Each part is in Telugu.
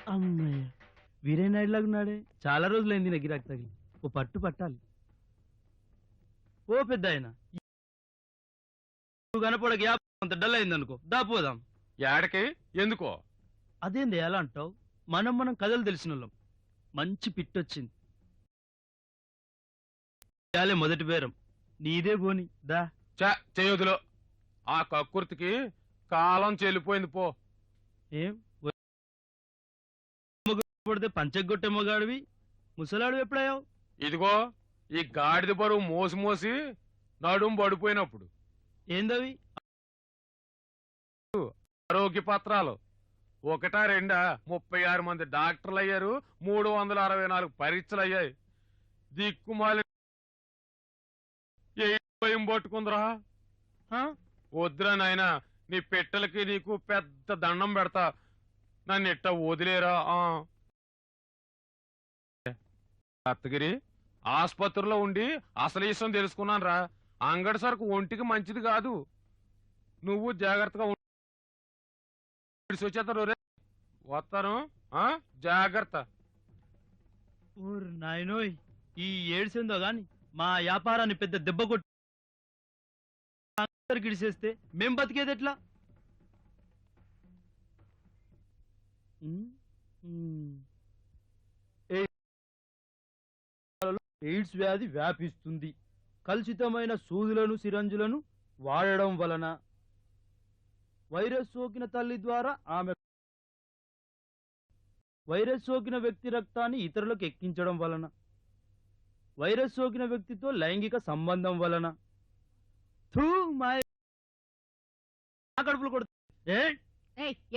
అమ్మయ్య! వీరేనాయుడులాగున్నాడే. చాలా రోజులైంది నా గిరాకీ తగిలి. ఓ పట్టు పట్టాలి. ఓ పెద్దాయన, నువ్వు కనపడ గ్యాప్ అంత డల్ అయిందనుకో. దా పోదాం. ఏడకి ఎందుకో? అదేంది ఎలా అంటావు? మనం కథలు తెలిసినోళ్ళం. మంచి పిట్టొచ్చింది. ఇయాలే మొదటి బేరం. నీదే బోని. దా. చేయొద్దులో. ఆ కక్కుర్తికి కాలం చెల్లిపోయింది పో. ఏం పడితే పంచగొట్టే మగాడివి, ముసలాడు ఎప్పుడయ్యావు? ఇదిగో ఈ గాడిద బరువు మోసి మోసి నడుం పడిపోయినప్పుడు. ఏందవి? ఆరోగ్య పత్రాలు. ఒకటా రెండా 36 మంది డాక్టర్లు అయ్యారు, 364 పరీక్షలు అయ్యాయి. దిక్కుమాలి ఏ భయం పట్టుకుందిరా. వద్దురా నాయనా, నీ పెట్టెలకి నీకు పెద్ద దండం పెడతా. నన్ను ఎట్ట వదిలేరా. అత్తగిరి, ఆసుపత్రిలో ఉండి అసలు విషయం తెలుసుకున్నాను రా. అంగడి సరుకు ఒంటికి మంచిది కాదు. నువ్వు జాగ్రత్తగా వచ్చేస్తారు. రే వస్తాను, జాగ్రత్త. ఊరు నాయనోయ్, ఈ ఏడ్చిందో గాని మా వ్యాపారాన్ని పెద్ద దెబ్బ కొట్టి గిడిసేస్తే మేం బతికేది ఎట్లా? ఎయిడ్స్ వ్యాధి వ్యాపిస్తుంది. కలుషితమైన సూదులను సిరంజులను వాడడం వలన వైరస్ సోకిన తల్లి ద్వారా ఆమె వైరస్ సోకిన వ్యక్తి రక్తాన్ని ఇతరులకు ఎక్కించడం వలన వైరస్ సోకిన వ్యక్తితో లైంగిక సంబంధం వలన కడుపులు కొడుతు.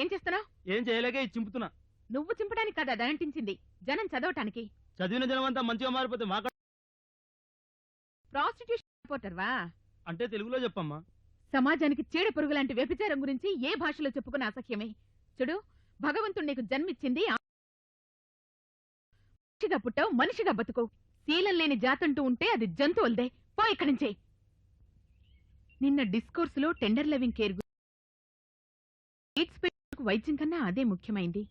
ఏం చేస్తున్నావు? ఏం చేయలేక చింపుతున్నా. నువ్వు చింపడానికి కదా దంటించింది, జనం చదవటానికి. చదివిన జనం అంతా మంచిగా మారిపోతే మా ప్రాస్టిట్యూషన్ రిపోర్టర్వా? అంటే తెలుగులో చెప్పమ్మా. సమాజానికి చీడ పురుగు లాంటి వ్యభిచారం గురించి ఏ భాషలో చెప్పుకున్న అసఖ్యమే. చూడు, భగవంతుడు నీకు జన్మిచ్చింది మనిషిగా పుట్టావు, మనిషిగా బతుకు. శీలం లేని జాతంటూ ఉంటే అది జంతువులదే. పో ఇక్కడి నుంచే. నిన్న డిస్కోర్స్ లో టెండర్ లవింగ్ కేర్ వైద్యం కన్నా అదే ముఖ్యమైంది.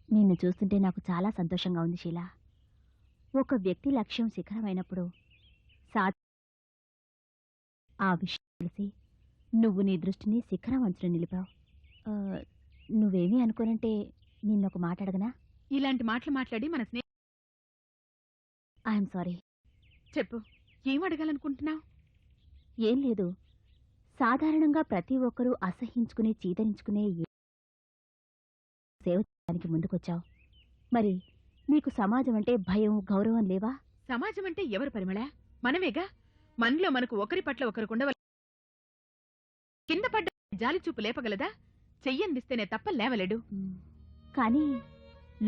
నిన్ను చూస్తుంటే నాకు చాలా సంతోషంగా ఉంది శీలా. ఒక వ్యక్తి లక్ష్యం శిఖరమైనప్పుడు ఆ విషయం తెలిసి నువ్వు నీ దృష్టిని శిఖరం అంచున నిలిపావు. నువ్వేమీ అనుకోనంటే నిన్నొక మాట అడగనా? ఇలాంటి మాటలు మాట్లాడి మన స్నేహ ఐఎమ్ సారీ. చెప్పు, ఏం అడగాలనుకుంటున్నావు? ఏం లేదు, సాధారణంగా ప్రతి ఒక్కరూ అసహించుకునే చీదరించుకునే సేవ చేయడానికి ముందుకొచ్చావు. మరి నీకు సమాజం అంటే భయం గౌరవం లేవా? సమాజం అంటే ఎవరు పరిమళ? మనమేగా. మనలో మనకు ఒకరి పట్ల ఒకరికుండవ. కింద పడ్డ జాలి చూపు లేపగలదా? చెయ్యందిస్తేనే తప్ప లేవలేడు. కానీ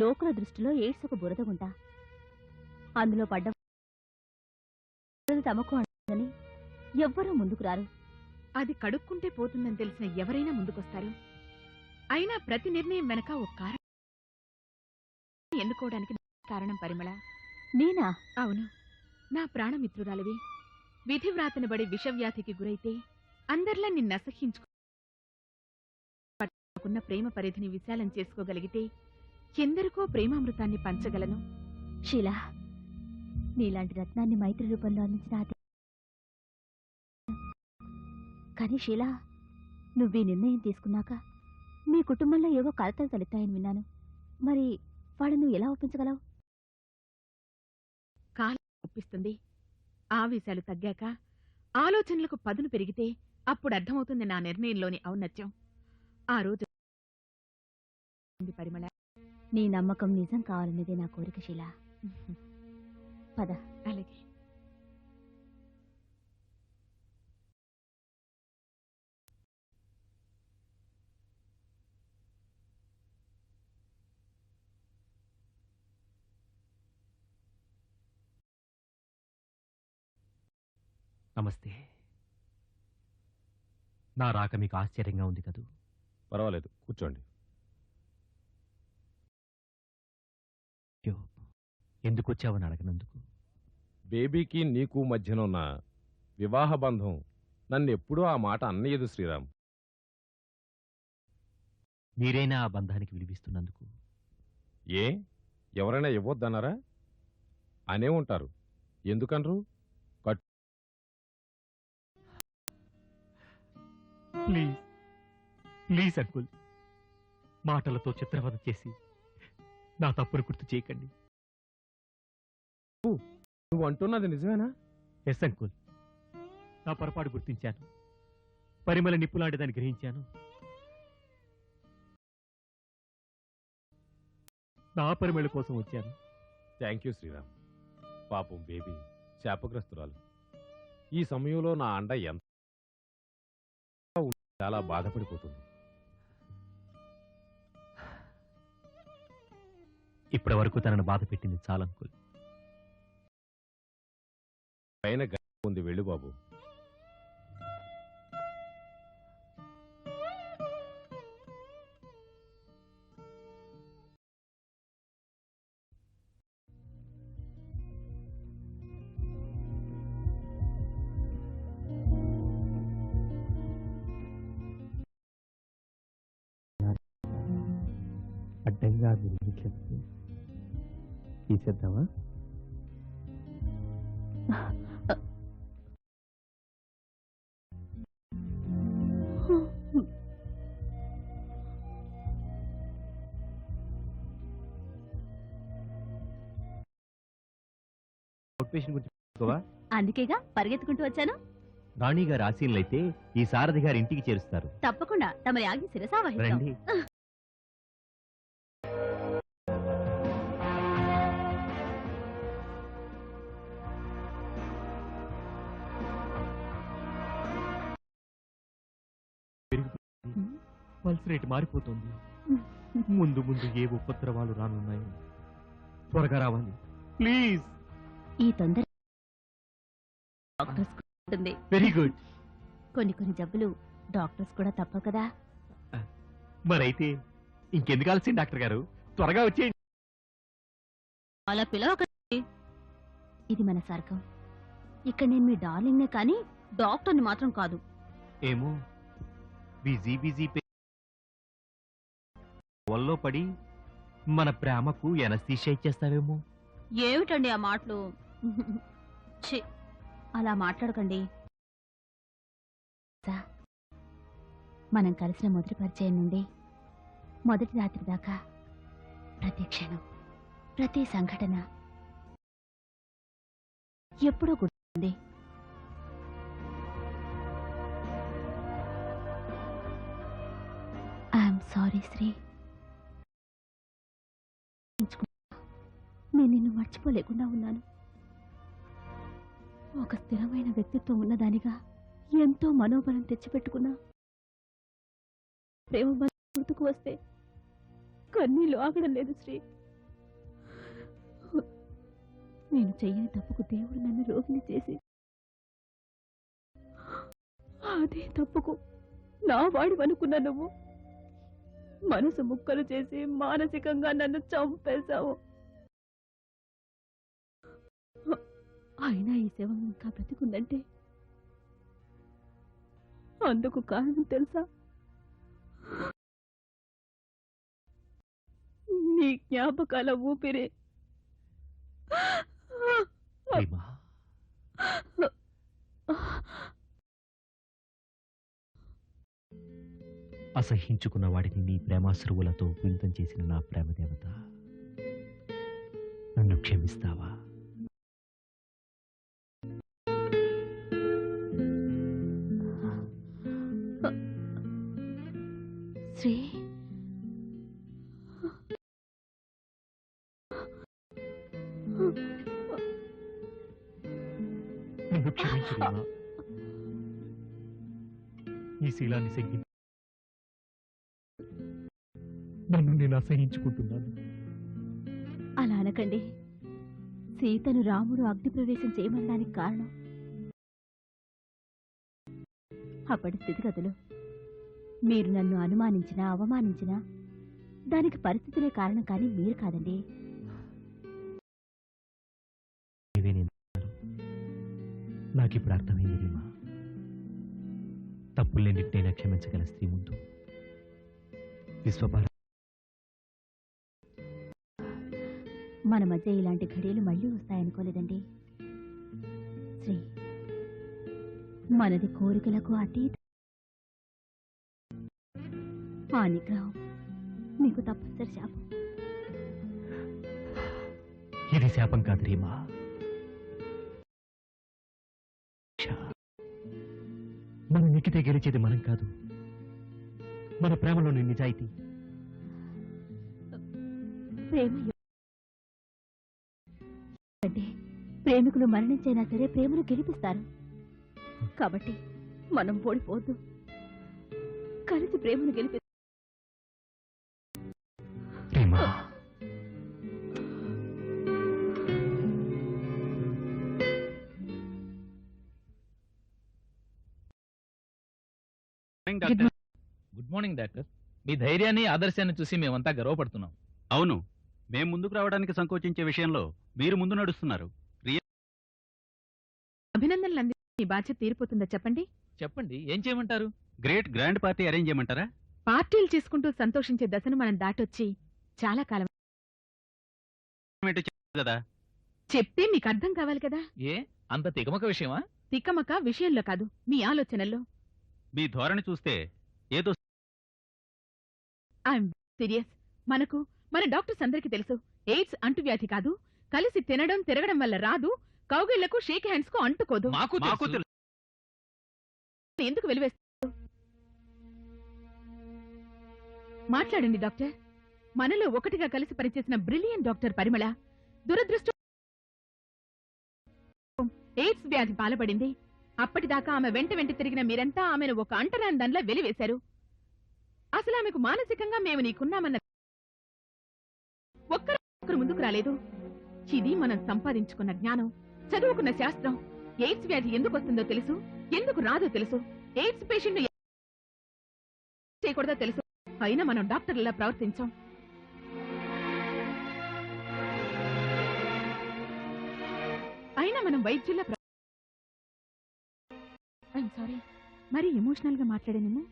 లోకుల దృష్టిలో ఎయిడ్స్ ఒక బురదగుంటా. అందులో పడ్డ తమకు అని ఎవ్వరూ ముందుకు రారు. అది కడుక్కుంటే పోతుందని తెలిసిన ఎవరైనా ముందుకొస్తారు. అయినా ప్రతి నిర్ణయం వెనక ఒక కారణం ఎన్నుకోవడానికి కారణం పరిమళ. నేనా? అవును, నా ప్రాణమిత్రురాలివి. విధివ్రాతను బడి విషవ్యాధికి గురైతే అందర్లా నిన్నసహించుకున్న ప్రేమ పరిధిని విశాలం చేసుకోగలిగితే ఎందరికో ప్రేమామృతాన్ని పంచగలను. షీలా, నీలాంటి రత్నాన్ని మైత్రి రూపంలో అందించిన కానీ షీలా, నువ్వీ నిర్ణయం తీసుకున్నాక మీ కుటుంబంలో ఏవో కలతలు తలెత్తాయని విన్నాను. మరి వాళ్ళను ఎలా ఒప్పించగలవు? కాలం ఒప్పిస్తుంది. ఆవేశాలు తగ్గాక, ఆలోచనలకు పదును పెరిగితే అప్పుడు అర్థమవుతుంది నా నిర్ణయంలోని ఔన్నత్యం. ఆ రోజు పరిమళ, నీ నమ్మకం నిజం కావాలనేదే నా కోరిక శీలా. పద. అలాగే. నమస్తే. నా రాక మీకు ఆశ్చర్యంగా ఉంది కదూ? పర్వాలేదు, కూర్చోండి. ఎందుకు వచ్చావని అడగనందుకు. బేబీకి నీకు మధ్యనున్న వివాహ బంధం నన్నెప్పుడూ ఆ మాట అన్నయ్యదు శ్రీరామ్. మీరైనా ఆ బంధానికి విలువిస్తున్నందుకు ఏ ఎవరైనా ఇవ్వొద్దన్నారా? అనే ఉంటారు. ఎందుకనరు? ప్లీజ్ ప్లీజ్ అంకుల్, మాటలతో చిత్రవద చేసి నా తప్పును గుర్తు చేయకండి. నువ్వు అంటున్నది నిజమేనా? ఎస్ అంకుల్, నా పొరపాటు గుర్తించాను. పరిమళ నిప్పులాంటిదని గ్రహించాను. నా పరిమళ కోసం వచ్చాను. Thank you Sriram. పాపం బేబీ శాపగ్రస్తురాలు. ఈ సమయంలో నా అండ ఎంత చాలా బాధపడిపోతుంది. ఇప్పటి వరకు తనను బాధ పెట్టింది చాలా అంకుల్. పైన గది ఉంది, వెళ్ళు బాబు. అడ్డంగా తీసేద్దామా? అందుకేగా పరిగెత్తుకుంటూ వచ్చాను. రాణి గారు ఆశీనులైతే ఈ సారథి గారి ఇంటికి చేరుస్తారు. తప్పకుండా తమరి ఆగి శిరసావహిస్తాం. రండి. పల్స్ రేట్ మారిపోతుంది. ముందు ముందు ఏ ఉపద్రవాలు రానున్నాయి. త్వరగా రావాలి ప్లీజ్. ఈ తొందర డాక్టర్స్ ఉంటుంది. Very good. కొన్ని కొన్ని జబ్బులు డాక్టర్స్ కూడా తప్పవు కదా. మరైతే ఇంకెందుకు ఆలస్యం డాక్టర్ గారు, త్వరగా వచ్చేయండి. అలా పిలవకండి. ఇది మన స్వర్గం. ఇక్కడ నేను మీ డార్లింగ్నే కానీ డాక్టర్ని మాత్రం కాదు. ఏమో బిజీ బిజీ వల్లో పడి మన ప్రేమకు ఎనస్థీషియా ఇచ్చేస్తావేమో. ఏమిటండి ఆ మాటలు? ఛీ, అలా మాట్లాడకండి. మనం కలిసిన మొదటి పరిచయం నుండి మొదటి రాత్రి దాకా ప్రతి క్షణం, ప్రతి సంఘటన ఎప్పుడూ గుర్తుంది. I'm sorry Sri. నేను నిన్ను మర్చిపోలేకుండా ఉన్నాను. ఒక స్థిరమైన వ్యక్తిత్వం ఉన్నదానిగా ఎంతో మనోబలం తెచ్చిపెట్టుకున్నా ప్రేమ గుర్తుకు వస్తే కన్నీళ్ళు ఆగడం లేదు శ్రీ. నేను చెయ్యని తప్పుకు దేవుడు నన్ను రోగిని చేసి అదే తప్పుకు నా వాడి అనుకున్న నువ్వు మనసు ముక్కలు చేసి మానసికంగా నన్ను చంపేశావు. అయినా ఈ శవం ఇంకా బ్రతికుందంటే అందుకు కారణం తెలుసా? నీ జ్ఞాపకాల ఊపిరి. ప్రేమ, అసహించుకున్న వాడిని నీ ప్రేమాశ్రువులతో పులితం చేసిన నా ప్రేమ దేవత, నన్ను క్షమిస్తావా? శ్రీ, నన్ను క్షమించు రీమా. ఈ శీలాన్ని శంకి నన్ను నేను అసహించుకుంటున్నాను. అలా అనకండి. సీతను రాముడు అగ్ని ప్రవేశం చేయమనడానికి కారణం అప్పటి స్థితిగతులు. మీరు నన్ను అనుమానించినా అవమానించినా దానికి పరిస్థితులే కారణం, కానీ మీరు కాదండి. నాకిప్పుడు అర్థమైంది రీమా. తప్పులన్నింటినైనా క్షమించగల స్త్రీ ముందు విశ్వభార మన మధ్య ఇలాంటి ఘడియలు మళ్ళీ వస్తాయనుకోలేదండి. శ్రీ, మనది కోరికలకు అతీత ఆ నిగ్రహం నీకు తప్పనిసరి శాపం. ఇది శాపం కాదు రీమా. మన నెక్కితే గెలిచేది మనం కాదు, మన ప్రేమలోని నిజాయితీ. ప్రేమ అంటే ప్రేమికులు మరణించైనా సరే ప్రేమను గెలిపిస్తారు. కాబట్టి మనం ఓడిపోవద్దు, కలిసి ప్రేమను గెలిపి. Reema, good morning doctor. మీ ధైర్యాన్ని ఆదర్శాన్ని చూసి మేమంతా గర్వపడుతున్నాం. అవును, మేం ముందుకు రావడానికి సంకోచించే విషయంలో మీరు ముందు నడుస్తున్నారు. అభినందనలు అంది మీ బాధ్యత తీరిపోతుందా చెప్పండి? చెప్పండి, ఏం చేయమంటారు? గ్రేట్ గ్రాండ్ పార్టీ అరేంజ్ చేయమంటారా? పార్టీలు చేసుకుంటూ సంతోషించే దశను మనం దాటొచ్చి చాలా కాలం. ఏంటో చెప్పు కదా. చెప్తే మీకు అర్థం కావాలి కదా. ఏ అంత తికమక విషయమా? తిక్కమక విషయంలో కాదు, మీ ఆలోచనల్లో. మీ ధోరణి చూస్తే ఏదో ఐఎమ్ సీరియస్. మన డాక్టర్స్ అందరికీ తెలుసు, ఎయిడ్స్ అంటువ్యాధి కాదు, కలిసి తినడం తిరగడం వల్ల రాదు, కౌగిళ్లకు షేక్ హ్యాండ్స్ కు అంటుకోదు. మాకు మాకు తెలుసు. తెలుసు. ఎందుకు వెలివేస్తారు? మాట్లాడండి డాక్టర్. మనలో ఒకటిగా కలిసి పనిచేసిన బ్రిలియన్ డాక్టర్ పరిమళ దురదృష్టం ఎయిడ్స్ వ్యాధి పాల్పడింది. అప్పటిదాకా ఆమె వెంట తిరిగిన మీరంతా ఆమెను ఒక అంటరాని దానిలా వెలివేశారు. అసలు ఆమెకు మానసికంగా మేము నీకున్నామన్న ఒక్కరు ముందుకు రాలేదు. ఇది మనం సంపాదించుకున్న జ్ఞానం, చదువుకున్న శాస్త్రం. ఎయిడ్స్ వ్యాధి ఎందుకు వస్తుందో తెలుసు, ఎందుకు రాదో తెలుసు, ఎయిడ్స్ పేషెంట్ చేయకూడదో తెలుసు. అయినా మనం డాక్టర్లా ప్రవర్తించాం. అయినా మనం వైద్యుల్లా ఐఎమ్ సారీ, మరి ఎమోషనల్ గా మాట్లాడానేమో.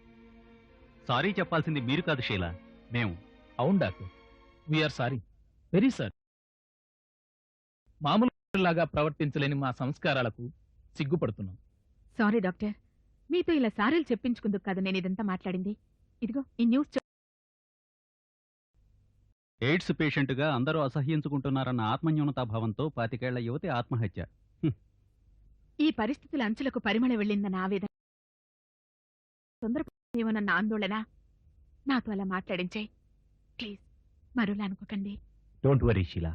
సారీ చెప్పాల్సింది మీరు కాదు షీలా, మేము. అవును doctor, we're sorry, very sorry. మామూలులాగా ప్రవర్తించలేని మా సంస్కారాలకు సిగ్గుపడుతున్నాం. సారీ డాక్టర్, మీతో ఇలా సారీలు చెప్పించుకుందుకు కాదు నేను ఇదంతా మాట్లాడింది. ఇదిగో ఈ న్యూస్ ఎయిడ్స్ పేషెంట్గా అందరూ అసహ్యించుకుంటున్నారన్న ఆత్మన్యూనతాభావంతో 25 ఏళ్ల యువతి ఆత్మహత్య. ఈ పరిస్థితుల అంచులకు పరిమళ వెళ్ళిందన్న ఆవేదన, తొందరపడేమోనన్న ఆందోళన నాతో అలా మాట్లాడించాయి. ప్లీజ్ మరోలా అనుకోకండి. Don't worry Sheela.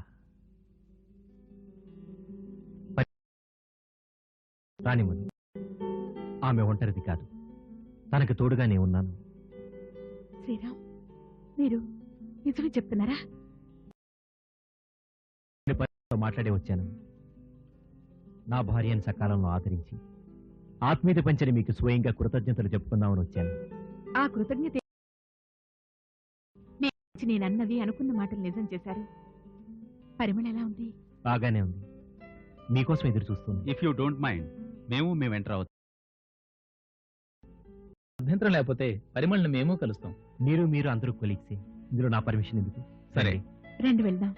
రానివ్వను, ఆమె ఒంటరిది కాదు, తనకు తోడుగానే ఉన్నాను. శ్రీరామ్, మీరు నిజమే చెప్తున్నారా? మాట్లాడే వచ్చాను. నా భార్యను సకాలంలో ఆదరించి ఆత్మీయత పంచని మీకు స్వయంగా కృతజ్ఞతలు చెప్పుకుందామని వచ్చాను. ఆ కృతజ్ఞత నేనన్నవి అనుకున్న మాటలు నిజం చేశారు. పరిమళ ఎలా ఉంది? బాగానే ఉంది, మీకోసం ఎదురు చూస్తుంది. ఇఫ్ యూ డోంట్ మైండ్, మేము వెంట రావచ్చు. అభ్యంతరం లేకపోతే పరిమళను మేము కలుస్తాం. మీరు అందరూ కొలీగ్సే, ఇందులో నా పర్మిషన్ ఎందుకు? సరే. రండి వెళ్దాం.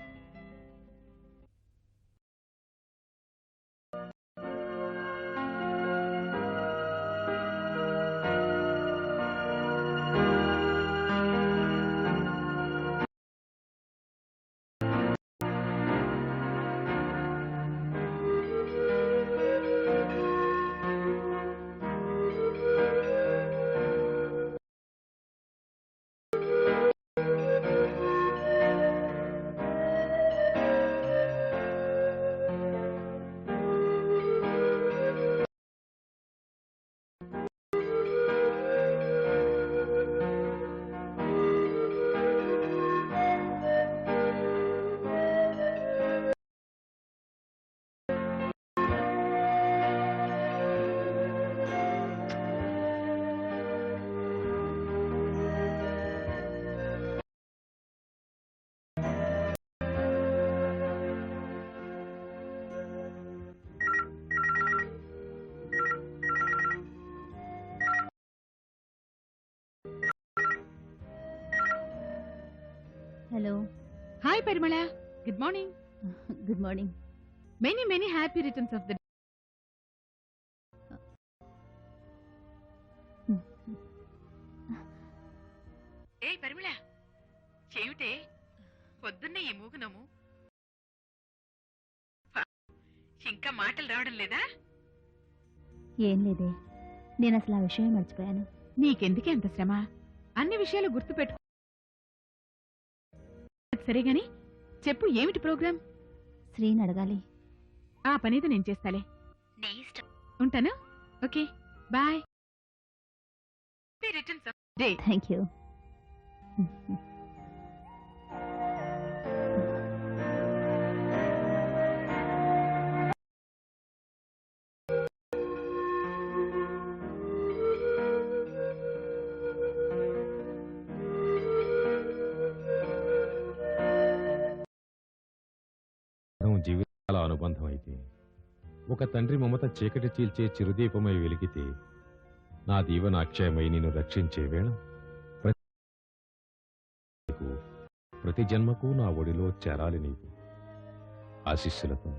Hello. Hi Parimala, good morning. Good morning. Many many happy returns of the ఏ పరిమళ, ఏమిటే పొద్దున్నే ఈ మూగునము? ఇంకా మాటలు రావడం లేదా? ఏం లేదే, నేను అసలు ఆ విషయమే మర్చిపోయాను. నీకెందుకే అంత శ్రమ? అన్ని విషయాలు గుర్తుపెట్టు. సరే గాని చెప్పు, ఏమిటి ప్రోగ్రాం? శ్రీని అడగాలి. ఆ పనిది నేను చేస్తాలే. నీ ఇష్టం. ఉంటాను. Okay, bye. Returns of day. Thank you. జీవితాల అనుబంధం అయితే, ఒక తండ్రి మమత చీకటి చీల్చే చిరుదీపమై వెలిగితే, నా దీవెన అక్షయమై నిన్ను రక్షించే వేళ ప్రతి జన్మకు నా ఒడిలో చేరాలి నీవు. ఆశీస్సులతో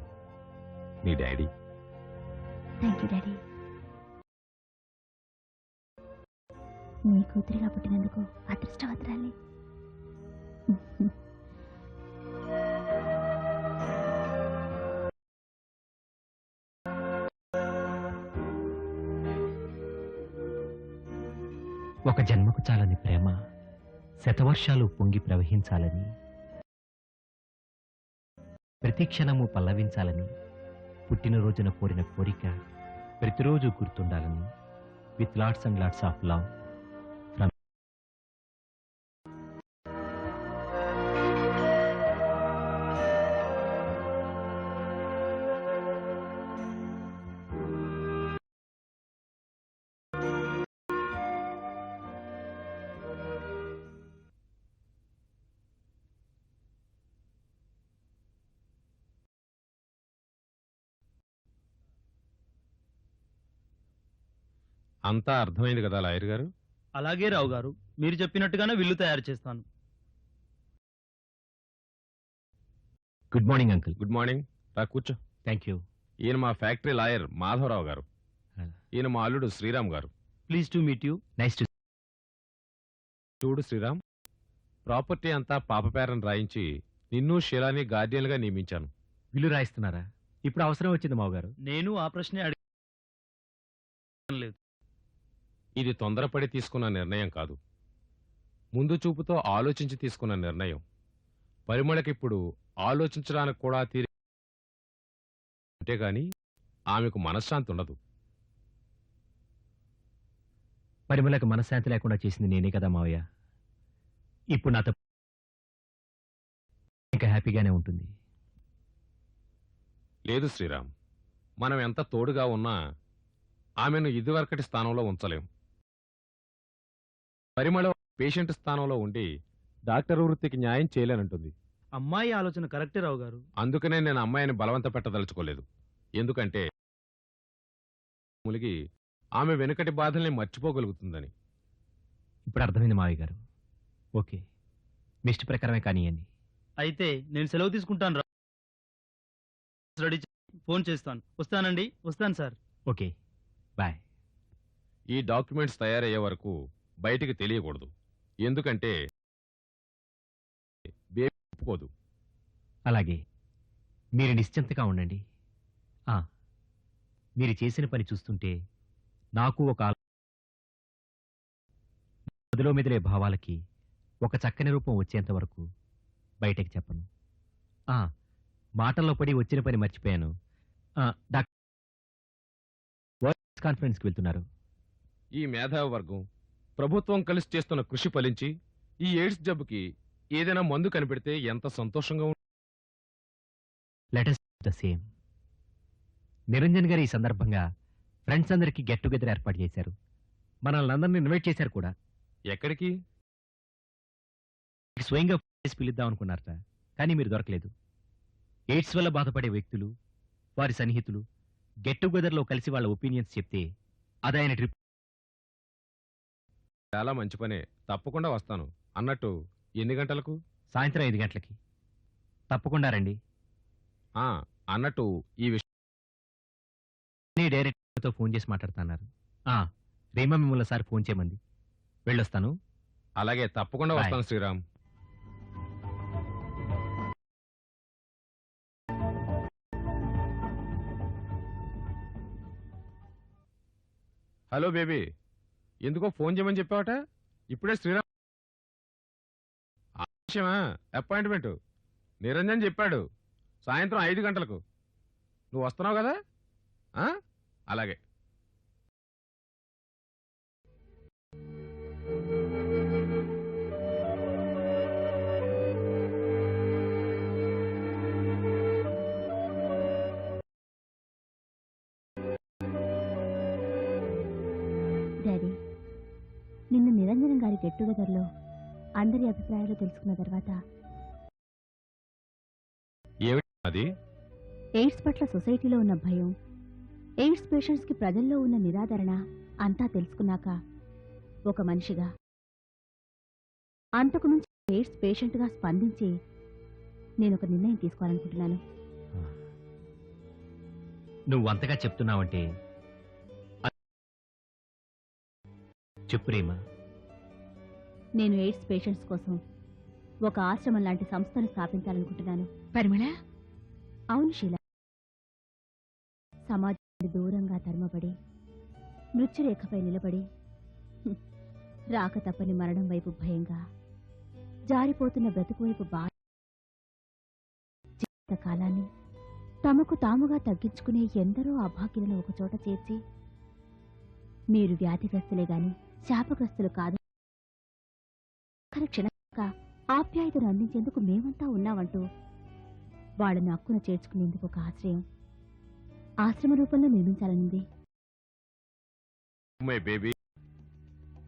నీ డాడీ. Thank you daddy. నీ కూతురిగా పుట్టినందుకు అదృష్టవంతురాలి. ఒక జన్మకు చాలని ప్రేమ శతవర్షాలు పొంగి ప్రవహించాలని, ప్రతి క్షణము పల్లవించాలని, పుట్టినరోజున కోరిన కోరిక ప్రతిరోజు గుర్తుండాలని. With lots and lots of love from. అంతా అర్థమైంది కదా లాయర్ గారు? అలాగే రావు గారు, మీరు చెప్పినట్టుగానే విల్లు తయారు చేస్తాను. Good morning uncle. Good morning. రా కూర్చో. Thank you. ఈయన మా ఫ్యాక్టరీ లాయర్ మాధవరావు గారు. Hello. ఈయన మా అల్లుడు శ్రీరామ్ గారు. Please to meet you. Nice to. చూడు శ్రీరామ్, ప్రాపర్టీ అంతా పాప పేరని రాయించి నిన్ను షీలాని గార్డియన్గా నియమించాను. విల్లు రాయిస్తున్నారా? ఇప్పుడు అవసరం వచ్చింది మావగారు. నేను ఆ ప్రశ్నే అడిగలేదు. ఇది తొందరపడి తీసుకున్న నిర్ణయం కాదు, ముందు చూపుతో ఆలోచించి తీసుకున్న నిర్ణయం. పరిమళకిప్పుడు ఆలోచించడానికి కూడా తీరి అంతేగాని ఆమెకు మనశ్శాంతి ఉండదు. పరిమళకు మనశ్శాంతి లేకుండా చేసింది నేనే కదా మావయ్య. ఇప్పుడు నాతో ఇంకా హ్యాపీగానే ఉంటుంది. లేదు శ్రీరామ్, మనం ఎంత తోడుగా ఉన్నా ఆమెను ఇదివరకటి స్థానంలో ఉంచలేం. పరిమళ పేషెంట్ స్థానంలో ఉండి డాక్టర్ వృత్తికి న్యాయం చేయలేనంటుంది. అమ్మాయి ఆలోచన కరెక్టే రావు గారు. అందుకనే నేను అమ్మాయిని బలవంత పెట్టదలుచుకోలేదు. ఎందుకంటే ములిగి ఆమె వెనుకటి బాధల్ని మర్చిపోగలుగుతుందని. ఇప్పుడు అర్థమైంది మావయ్య గారు. ఓకే, మీ ఇష్ట ప్రకారమే కానివ్వండి. అయితే నేను సెలవు తీసుకుంటాను. రెడీ ఫోన్ చేస్తాను. వస్తానండి. వస్తాను సార్. Okay, bye. ఈ డాక్యుమెంట్స్ తయారయ్యే వరకు బయటికి తెలియకూడదు. ఎందుకంటే బేబీ ఒప్పుకోదు. అలాగే, మీరు నిశ్చింతగా ఉండండి. మీరు చేసిన పని చూస్తుంటే నాకు ఒక మదిలో మెదిలే భావాలకి ఒక చక్కని రూపం వచ్చేంత వరకు బయటకి చెప్పను. మాటల్లో పడి వచ్చిన పని మర్చిపోయాను. డాక్టర్ కాన్ఫరెన్స్కి వెళ్తున్నారు. ఈ మేధావి వర్గం ప్రభుత్వం కలిసి చేస్తున్న కృషి ఫలించి ఈ ఎయిడ్స్ జబ్బుకి ఏదైనా మందు కనిపెడితే ఎంత సంతోషంగా let us do the same. Niranjan గారు ఈ సందర్భంగా ఫ్రెండ్స్ అందరికీ గెట్ టుగెదర్ ఏర్పాటు చేశారు. మనల్ని అందరినీ ఇన్వైట్ చేశారు కూడా. ఎక్కడికి? స్వయంగా చేసి పిలుద్దాం అనుకున్నారట, కానీ మీరు దొరకలేదు. ఎయిడ్స్ వల్ల బాధపడే వ్యక్తులు, వారి సన్నిహితులు గెట్ టుగెదర్లో కలిసి వాళ్ళ ఒపీనియన్స్ చెప్తే అది ఆయన ట్రిప్. చాలా మంచి పనే, తప్పకుండా వస్తాను. అన్నట్టు ఎన్ని గంటలకు? సాయంత్రం 5 గంటలకి. తప్పకుండా రండి. ఆ, అన్నట్టు ఈ విషయం డైరెక్టర్తో ఫోన్ చేసి మాట్లాడుతున్నారు. రీమా మిమ్మల్ని సార్ ఫోన్ చేయమంది. వెళ్ళొస్తాను. అలాగే తప్పకుండా Bye. వస్తాను శ్రీరామ్. హలో బేబీ, ఎందుకో ఫోన్ చేయమని చెప్పావట? ఇప్పుడే శ్రీరామ్ విషయమా? అపాయింట్మెంట్ నిరంజన్ చెప్పాడు సాయంత్రం 5 గంటలకు. నువ్వు వస్తున్నావు కదా? అలాగే. డాడీ, నిన్న నిరంజనం గారి గెట్ టుగెదర్లో అందరి అభిప్రాయాలు తెలుసుకున్న తర్వాత ఏమిటి అది? ఎయిడ్స్ పట్ల సొసైటీలో ఉన్న భయం, ఎయిడ్స్ పేషెంట్స్కి ప్రజల్లో ఉన్న నిరాదరణ అంతా తెలుసుకున్నాక ఒక మనిషిగా, అంతకు మించి ఎయిడ్స్ పేషెంట్గా స్పందించి నేను ఒక నిర్ణయం తీసుకోవాలనుకుంటున్నాను. నువ్వు అంతగా చెప్తున్నావంటే చెప్పు రీమా. నేను ఎయిడ్స్ పేషెంట్స్ కోసం ఒక ఆశ్రమం లాంటి సంస్థను స్థాపించాలనుకుంటున్నాను. పరిమళ, అవును శీల, సమాజానికి దూరంగా తరమబడి మృత్యురేఖపై నిలబడి రాక తప్పని మరణం వైపు భయంగా, జారిపోతున్న బ్రతుకు వైపు జీవితకాలాన్ని తమకు తాముగా తగ్గించుకునే ఎందరో అభాగ్యులను ఒకచోట చేర్చి, మీరు వ్యాధిగ్రస్తులే గాని శాపగ్రస్తులు కాదు, క్షణంగా ఆప్యాయతను అందించేందుకు మేమంతా ఉన్నామంటూ వాళ్ళను హక్కున చేర్చుకునేందుకు ఒక ఆశ్రమ రూపంలో నిర్మించాలనుంది. మై బేబీ,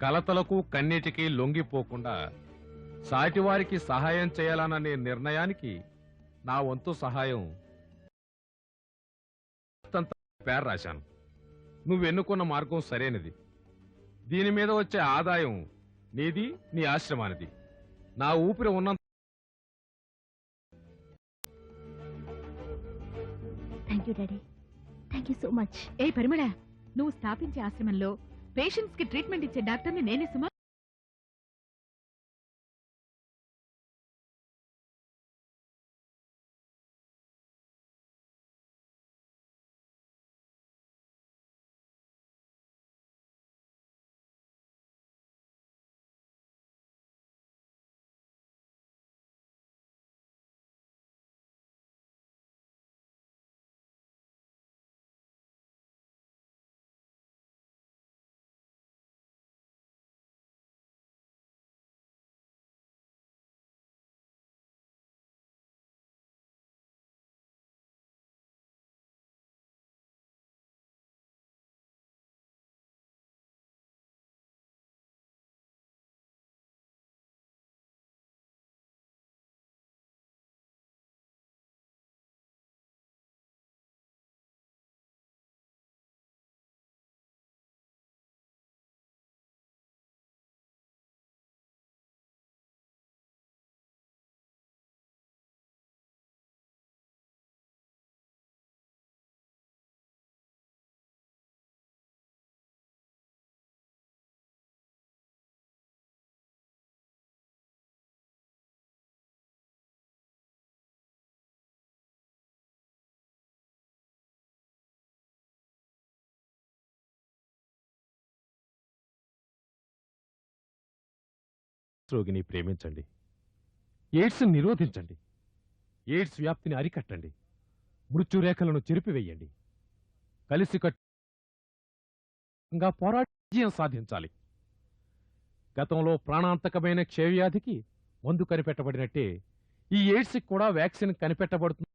కలతలకు కన్నీటికి లొంగిపోకుండా సాటివారికి సహాయం చేయాలనే నిర్ణయానికి నా వంతు సహాయం పేరు రాశాను. నువ్వెన్నుకున్న మార్గం సరైనది. దీని మీద వచ్చే ఆదాయం నీది, నీ ఆశ్రమానిది. నా ఊపిరి ఉన్న thank you daddy, thank you so much. ఏ పరిమళ, నువ్వు స్థాపించే ఆశ్రమంలో పేషెంట్స్ కి ట్రీట్మెంట్ ఇచ్చే డాక్టర్ని నేనే సుమా. రోగిని ప్రేమించండి. ఎయిడ్స్ నిరోధించండి. ఎయిడ్స్ వ్యాప్తిని అరికట్టండి. మృత్యురేఖలను చెరిపివేయండి. కలిసికట్టుగా పోరాడి విజయం సాధించాలి. గతంలో ప్రాణాంతకమైన క్షయవ్యాధికి మందు కనిపెట్టబడినట్టే ఈ ఎయిడ్స్కి కూడా వ్యాక్సిన్ కనిపెట్టబడుతుంది.